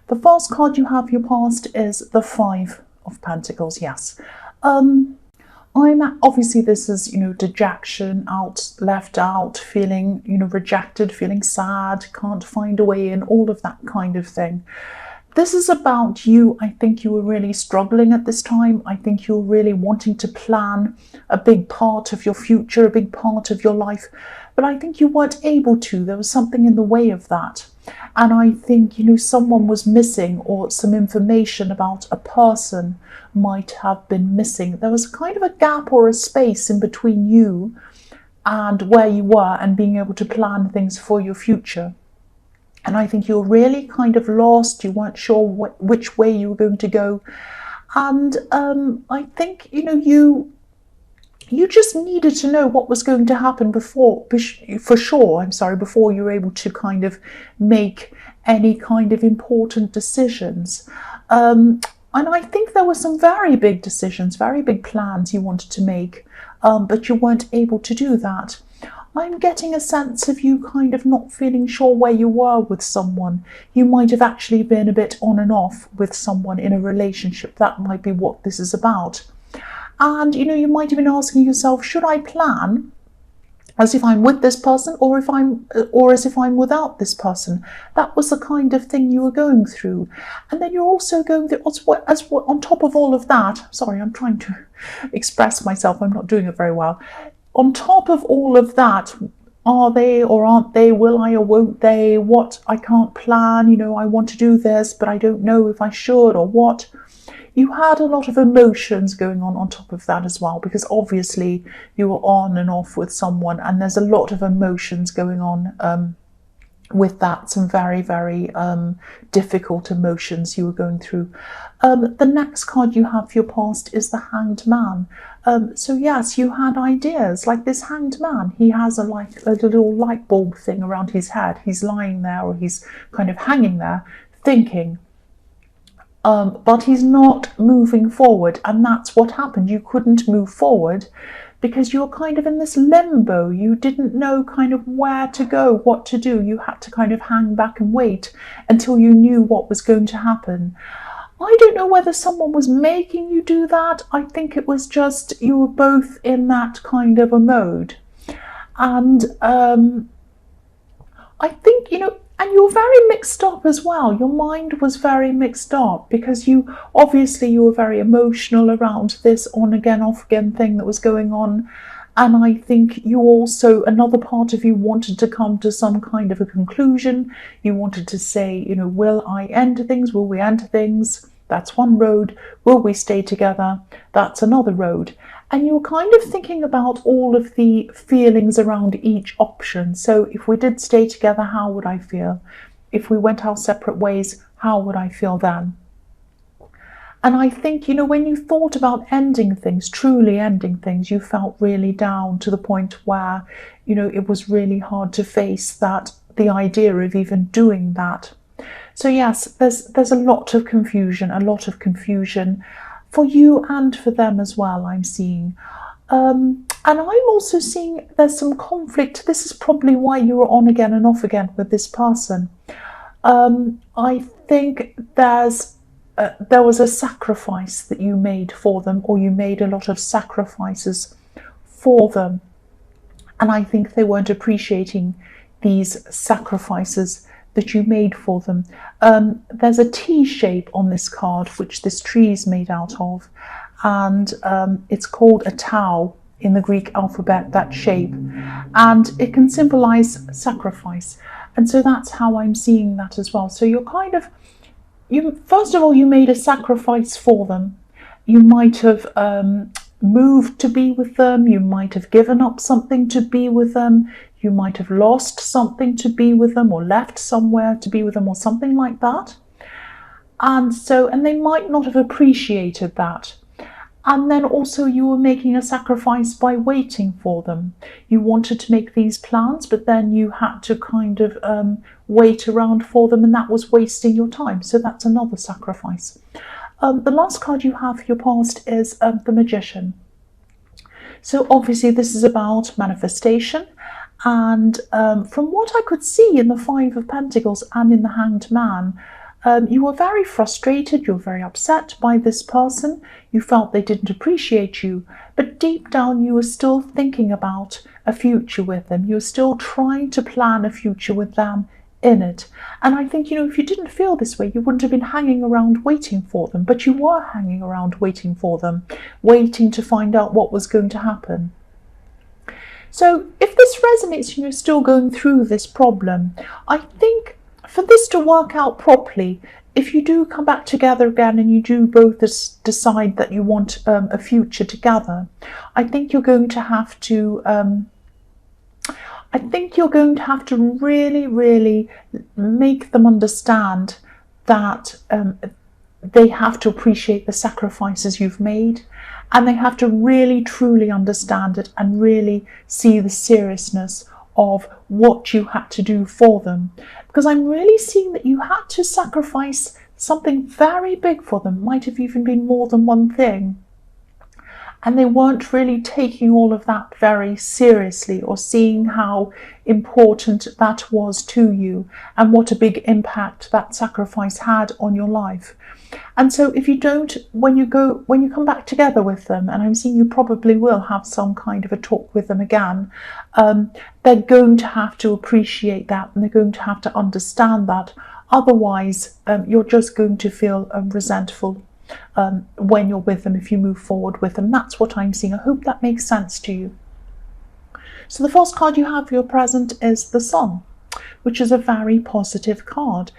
The first card you have for your past is the Five of Pentacles, yes. Obviously this is, dejection, left out, feeling, rejected, feeling sad, can't find a way in, all of that kind of thing. This is about you. I think you were really struggling at this time. I think you were really wanting to plan a big part of your future, a big part of your life, but I think you weren't able to. There was something in the way of that. And I think, someone was missing, or some information about a person might have been missing. There was kind of a gap or a space in between you and where you were and being able to plan things for your future. And I think you're really kind of lost. You weren't sure which way you were going to go. And I think, you just needed to know what was going to happen before you were able to kind of make any kind of important decisions. And I think there were some very big decisions, very big plans you wanted to make, but you weren't able to do that. I'm getting a sense of you kind of not feeling sure where you were with someone. You might have actually been a bit on and off with someone in a relationship. That might be what this is about. And, you might have been asking yourself, should I plan as if I'm with this person or as if I'm without this person? That was the kind of thing you were going through. And then you're also going through, on top of all of that, sorry, I'm trying to express myself, I'm not doing it very well. On top of all of that, are they or aren't they, will I or won't they, what, I can't plan, I want to do this, but I don't know if I should or what. You had a lot of emotions going on top of that as well, because obviously you were on and off with someone, and there's a lot of emotions going on with that, some very, very difficult emotions you were going through. The next card you have for your past is the Hanged Man. So yes, you had ideas, like this Hanged Man. He has a little light bulb thing around his head. He's lying there, or he's kind of hanging there thinking. But he's not moving forward, and that's what happened. You couldn't move forward because you were kind of in this limbo. You didn't know kind of where to go, what to do. You had to kind of hang back and wait until you knew what was going to happen. I don't know whether someone was making you do that. I think it was just you were both in that kind of a mode. And I think, and you're very mixed up as well. Your mind was very mixed up because you were very emotional around this on again, off again thing that was going on. And I think you also, another part of you wanted to come to some kind of a conclusion. You wanted to say, will I end things? Will we end things? That's one road. Will we stay together? That's another road. And you're kind of thinking about all of the feelings around each option. So if we did stay together, how would I feel? If we went our separate ways, how would I feel then? And I think, when you thought about ending things, truly ending things, you felt really down to the point where, it was really hard to face the idea of even doing that. So yes, there's a lot of confusion for you and for them as well, I'm seeing. And I'm also seeing there's some conflict. This is probably why you were on again and off again with this person. I think there was a sacrifice that you made for them, or you made a lot of sacrifices for them. And I think they weren't appreciating these sacrifices that you made for them. There's a T shape on this card, which this tree is made out of, and it's called a tau in the Greek alphabet, that shape, and it can symbolize sacrifice. And so that's how I'm seeing that as well. So you're kind of, first of all, you made a sacrifice for them. You might have moved to be with them. You might have given up something to be with them. You might have lost something to be with them, or left somewhere to be with them, or something like that. And they might not have appreciated that. And then also you were making a sacrifice by waiting for them. You wanted to make these plans, but then you had to kind of wait around for them, and that was wasting your time. So that's another sacrifice. The last card you have for your past is the Magician. So obviously this is about manifestation. And from what I could see in the Five of Pentacles and in the Hanged Man, You were very frustrated, you were very upset by this person, you felt they didn't appreciate you, but deep down you were still thinking about a future with them. You were still trying to plan a future with them in it. And I think, if you didn't feel this way, you wouldn't have been hanging around waiting for them, but you were hanging around waiting for them, waiting to find out what was going to happen. So if this resonates and you're still going through this problem, I think for this to work out properly, if you do come back together again and you do both decide that you want a future together, I think you're going to have to really, really make them understand that they have to appreciate the sacrifices you've made, and they have to really, truly understand it and really see the seriousness of what you had to do for them. Because I'm really seeing that you had to sacrifice something very big for them, might have even been more than one thing. And they weren't really taking all of that very seriously, or seeing how important that was to you and what a big impact that sacrifice had on your life. And so if you don't, when you come back together with them, and I'm seeing you probably will have some kind of a talk with them again, they're going to have to appreciate that, and they're going to have to understand that. Otherwise, you're just going to feel resentful when you're with them, if you move forward with them. That's what I'm seeing. I hope that makes sense to you. So the first card you have for your present is the Sun, which is a very positive card.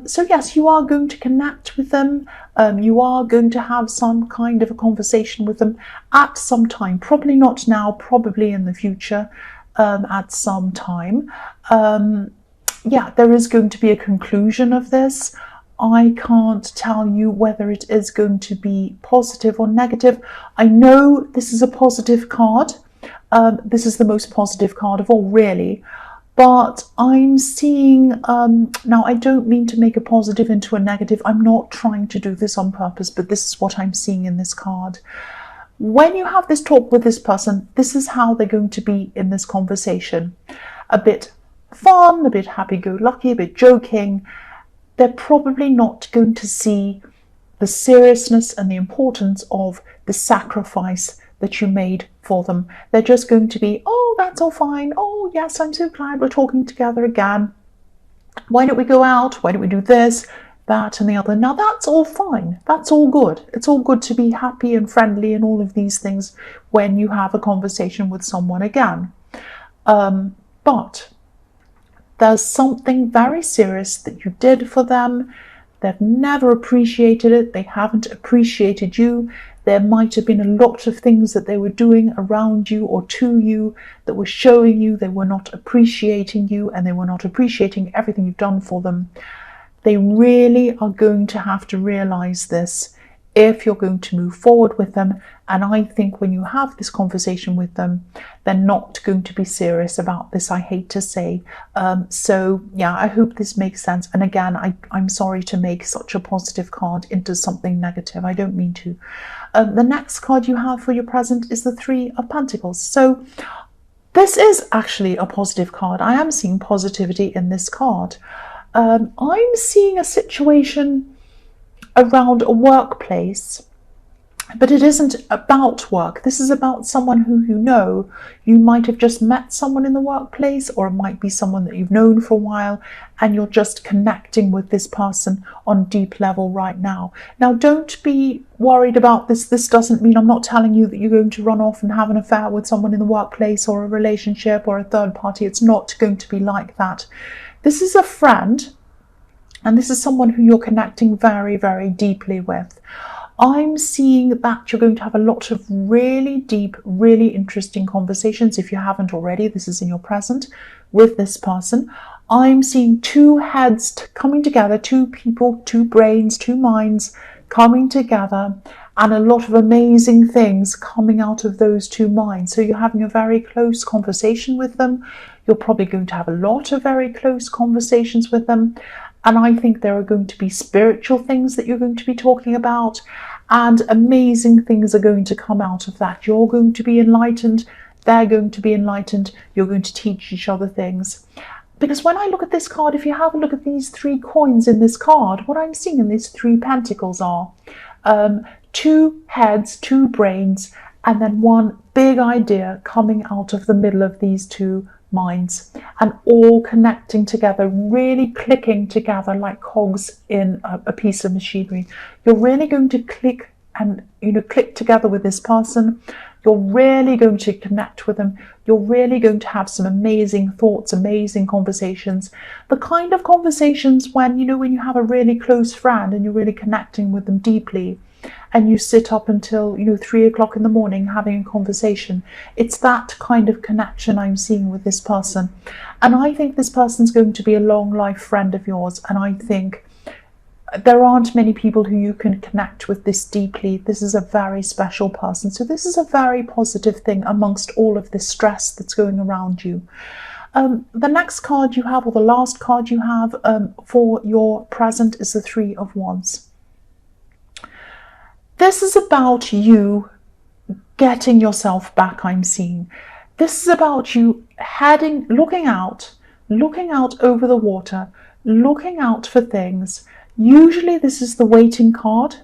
So yes, you are going to connect with them. You are going to have some kind of a conversation with them at some time. Probably not now, probably in the future, at some time. Yeah, there is going to be a conclusion of this. I can't tell you whether it is going to be positive or negative. I know this is a positive card. This is the most positive card of all, really. But I'm seeing, now I don't mean to make a positive into a negative. I'm not trying to do this on purpose, but this is what I'm seeing in this card. When you have this talk with this person, this is how they're going to be in this conversation. A bit fun, a bit happy-go-lucky, a bit joking. They're probably not going to see the seriousness and the importance of the sacrifice that you made for them. They're just going to be, oh, that's all fine. Oh, yes, I'm so glad we're talking together again. Why don't we go out? Why don't we do this, that, and the other? Now, that's all fine. That's all good. It's all good to be happy and friendly and all of these things when you have a conversation with someone again. But there's something very serious that you did for them. They've never appreciated it. They haven't appreciated you. There might have been a lot of things that they were doing around you or to you that were showing you they were not appreciating you, and they were not appreciating everything you've done for them. They really are going to have to realize this if you're going to move forward with them. And I think when you have this conversation with them, they're not going to be serious about this, I hate to say. So yeah, I hope this makes sense. And again, I'm sorry to make such a positive card into something negative. I don't mean to. The next card you have for your present is the Three of Pentacles. So this is actually a positive card. I am seeing positivity in this card. I'm seeing a situation around a workplace, but it isn't about work. This is about someone who you know. You might have just met someone in the workplace, or it might be someone that you've known for a while, and you're just connecting with this person on deep level right now. Now, don't be worried about this. This doesn't mean, I'm not telling you that you're going to run off and have an affair with someone in the workplace or a relationship or a third party. It's not going to be like that. This is a friend, and this is someone who you're connecting very, very deeply with. I'm seeing that you're going to have a lot of really deep, really interesting conversations. If you haven't already, this is in your present with this person. I'm seeing two heads coming together, two people, two brains, two minds coming together, and a lot of amazing things coming out of those two minds. So you're having a very close conversation with them. You're probably going to have a lot of very close conversations with them. And I think there are going to be spiritual things that you're going to be talking about, and amazing things are going to come out of that. You're going to be enlightened. They're going to be enlightened. You're going to teach each other things. Because when I look at this card, if you have a look at these 3 coins in this card, what I'm seeing in these 3 pentacles are 2 heads, 2 brains, and then 1 big idea coming out of the middle of these 2 minds, and all connecting together, really clicking together like cogs in a piece of machinery. You're really going to click and click together with this person. You're really going to connect with them. You're really going to have some amazing thoughts, amazing conversations. The kind of conversations when you have a really close friend and you're really connecting with them deeply, and you sit up until 3 o'clock in the morning having a conversation. It's that kind of connection I'm seeing with this person. And I think this person's going to be a long life friend of yours. And I think there aren't many people who you can connect with this deeply. This is a very special person. So this is a very positive thing amongst all of this stress that's going around you. The next card you have, or the last card you have for your present, is the 3 of Wands. This is about you getting yourself back, I'm seeing. This is about you looking out over the water, looking out for things. Usually this is the waiting card,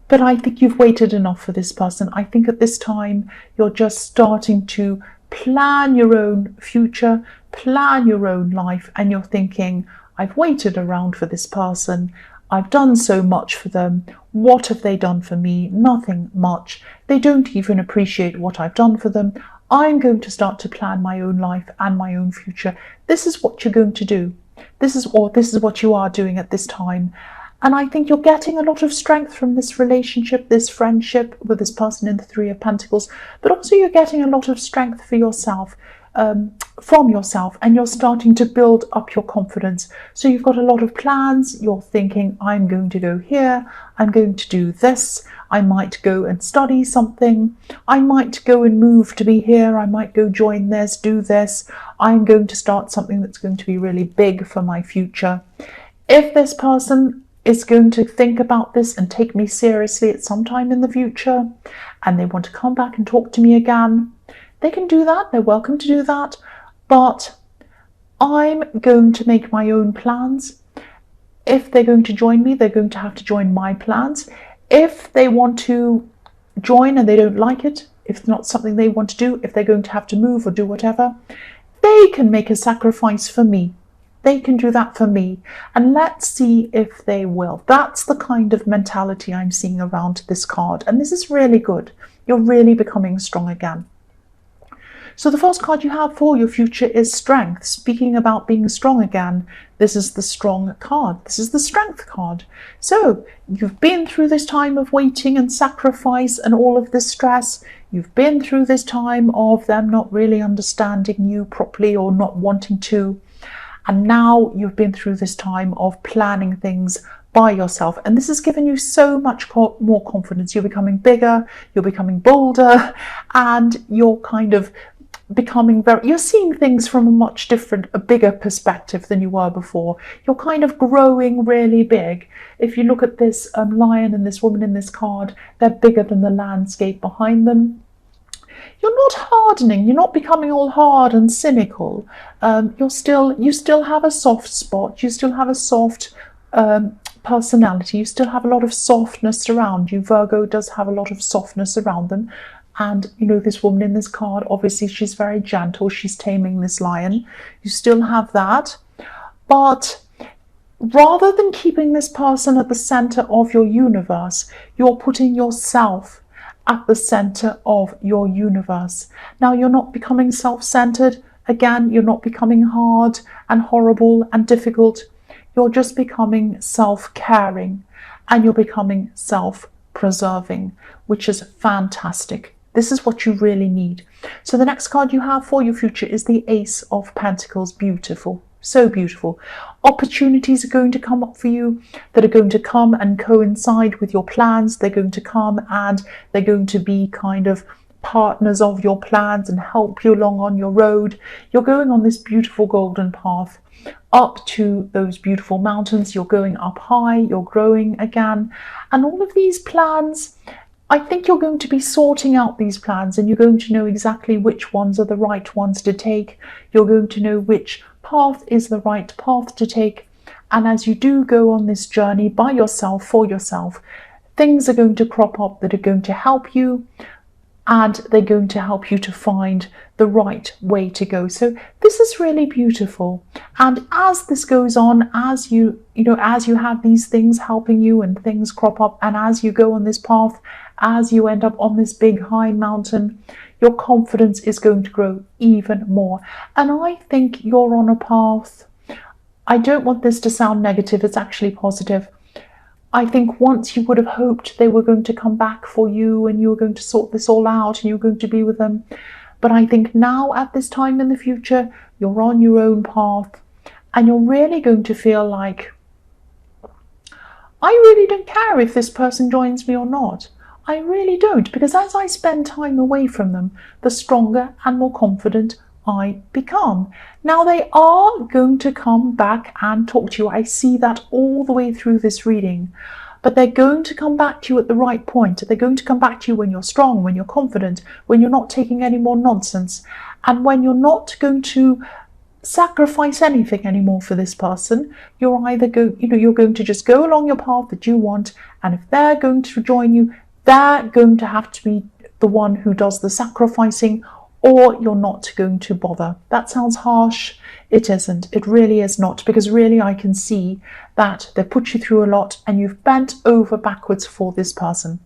but I think you've waited enough for this person. I think at this time you're just starting to plan your own future, plan your own life, and you're thinking, I've waited around for this person. I've done so much for them. What have they done for me? Nothing much. They don't even appreciate what I've done for them. I'm going to start to plan my own life and my own future. This is what you're going to do. This is what you are doing at this time. And I think you're getting a lot of strength from this relationship, this friendship with this person in the 3 of Pentacles, but also you're getting a lot of strength for yourself, from yourself, and you're starting to build up your confidence. So you've got a lot of plans. You're thinking, I'm going to go here, I'm going to do this, I might go and study something, I might go and move to be here, I might go join this, do this, I'm going to start something that's going to be really big for my future. If this person is going to think about this and take me seriously at some time in the future, and they want to come back and talk to me again, they can do that. They're welcome to do that. But I'm going to make my own plans. If they're going to join me, they're going to have to join my plans. If they want to join and they don't like it, if it's not something they want to do, if they're going to have to move or do whatever, they can make a sacrifice for me. They can do that for me. And let's see if they will. That's the kind of mentality I'm seeing around this card. And this is really good. You're really becoming strong again. So the first card you have for your future is Strength. Speaking about being strong again, this is the Strong card. This is the Strength card. So you've been through this time of waiting and sacrifice and all of this stress. You've been through this time of them not really understanding you properly or not wanting to. And now you've been through this time of planning things by yourself. And this has given you so much more confidence. You're becoming bigger, you're becoming bolder, and you're kind of becoming you're seeing things from a bigger perspective than you were before. You're kind of growing really big. If you look at this lion and this woman in this card, they're bigger than the landscape behind them. You're not hardening, you're not becoming all hard and cynical. You still have a soft spot, you still have a soft personality, you still have a lot of softness around you. Virgo does have a lot of softness around them. And, this woman in this card, obviously she's very gentle. She's taming this lion. You still have that. But rather than keeping this person at the center of your universe, you're putting yourself at the center of your universe. Now, you're not becoming self-centered. Again, you're not becoming hard and horrible and difficult. You're just becoming self-caring, and you're becoming self-preserving, which is fantastic. This is what you really need. So the next card you have for your future is the Ace of Pentacles. Beautiful. So beautiful. Opportunities are going to come up for you that are going to come and coincide with your plans. They're going to come and they're going to be kind of partners of your plans and help you along on your road. You're going on this beautiful golden path up to those beautiful mountains. You're going up high. You're growing again. And all of these plans, I think you're going to be sorting out these plans, and you're going to know exactly which ones are the right ones to take. You're going to know which path is the right path to take. And as you do go on this journey by yourself, for yourself, things are going to crop up that are going to help you, and they're going to help you to find the right way to go. So this is really beautiful. And as this goes on, as you have these things helping you and things crop up, and as you go on this path, as you end up on this big high mountain, your confidence is going to grow even more. And I think you're on a path. I don't want this to sound negative, it's actually positive. I think once you would have hoped they were going to come back for you and you were going to sort this all out and you were going to be with them. But I think now at this time in the future, you're on your own path and you're really going to feel like, I really don't care if this person joins me or not. I really don't, because as I spend time away from them, the stronger and more confident I become. Now they are going to come back and talk to you. I see that all the way through this reading. But they're going to come back to you at the right point. They're going to come back to you when you're strong, when you're confident, when you're not taking any more nonsense, and when you're not going to sacrifice anything anymore for this person. You're either you're going to just go along your path that you want, and if they're going to join you, they're going to have to be the one who does the sacrificing, or you're not going to bother. That sounds harsh. It isn't. It really is not, because really I can see that they put you through a lot and you've bent over backwards for this person.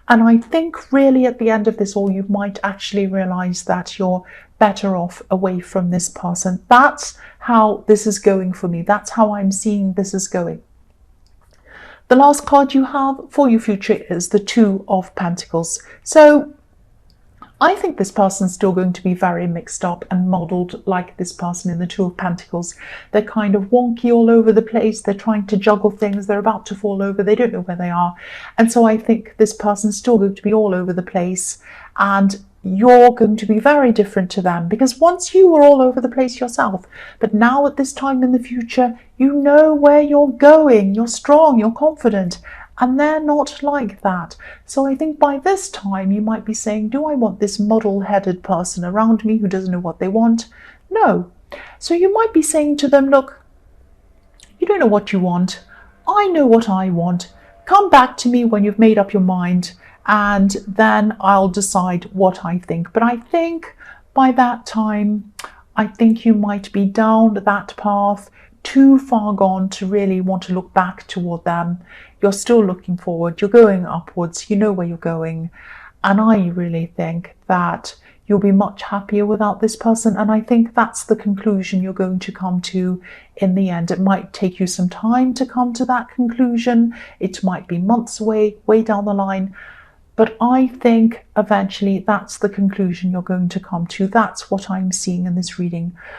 And I think really at the end of this all, you might actually realize that you're better off away from this person. That's how this is going for me. That's how I'm seeing this is going. The last card you have for your future is the Two of Pentacles. So I think this person's still going to be very mixed up and modelled like this person in the Two of Pentacles. They're kind of wonky all over the place. They're trying to juggle things. They're about to fall over. They don't know where they are. And so I think this person's still going to be all over the place. And you're going to be very different to them, because once you were all over the place yourself, but now at this time in the future, you know where you're going. You're strong. You're confident. And they're not like that. So I think by this time you might be saying, do I want this muddle-headed person around me who doesn't know what they want? No. So you might be saying to them, look, you don't know what you want. I know what I want. Come back to me when you've made up your mind, and then I'll decide what I think. But I think by that time, I think you might be down that path, too far gone to really want to look back toward them. You're still looking forward, you're going upwards, you know where you're going. And I really think that you'll be much happier without this person. And I think that's the conclusion you're going to come to in the end. It might take you some time to come to that conclusion. It might be months away, way down the line. But I think eventually that's the conclusion you're going to come to. That's what I'm seeing in this reading.